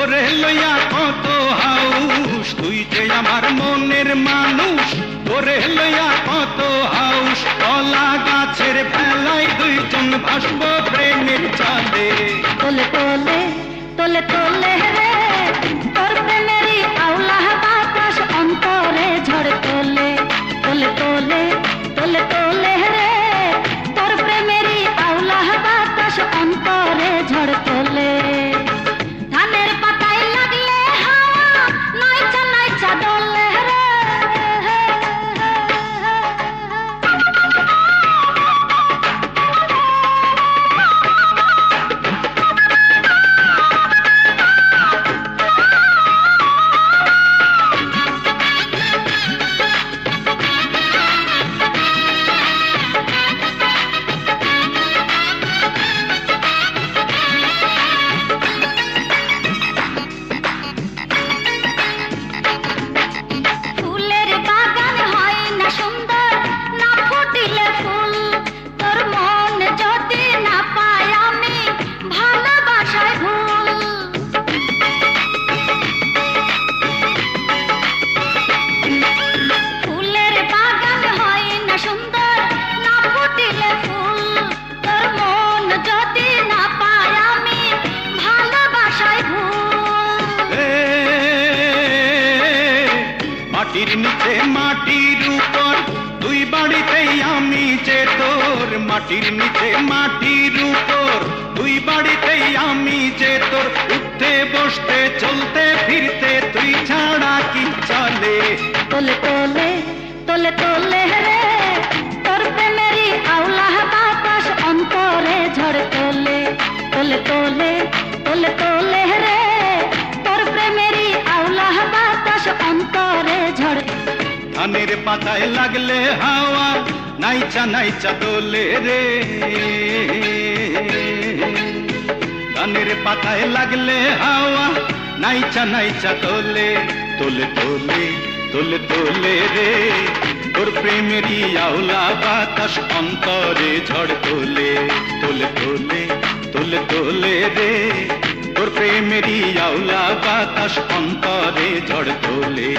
তোরে লইয়া কত হাউস, তুই যে আমার মনের মানুষ। তোরে লইয়া কত হাউস, কলা গাছের ভেলায় দুইজন ভাসব প্রেমের চাঁদে। তোলে তোলে তোলে তোলে রে তোর প্রেমেরই আওলা বাতাস অন্তরে ঝড় তোলে। তোলে তোলে তোলে তোলে রে তোর প্রেমেরই আওলা বাতাস অন্তরে ঝড় তোলে। ধানের পাতায় লাগলে হাওয়া নাইচা নাইচা দোলে রে। মাটির নিচে মাটির উপর দুই বাড়িতেই আমি যে তোর। মাটির নিচে মাটির উপর দুই বাড়িতেই আমি যে তোর। উঠতে বসতে চলতে ফিরতে তুই ছাড়া কি চলে। তোলে তোলে তোলে তোলে রে তোর প্রেমেরই আওলা বাতাস অন্তরে ঝড় তোলে। তোলে তোলে তোলে তোলে রে তোর প্রেমেরই আওলা বাতাস অন্তরে ঝড়। ধানের পাতায় লাগলে হাওয়া নাইচা নাইচা দোলে রে। ধানের পাতায় লাগলে হাওয়া নাইচা নাইচা দোলে। তোলে তোলে তোলে তোলে রে তোর প্রেমেরই আওলা বাতাস অন্তরে ঝড় তোলে। তোলে তোলে তোলে তোলে রে তোর প্রেমেরই আওলা বাতাস অন্তরে ঝড় তোলে।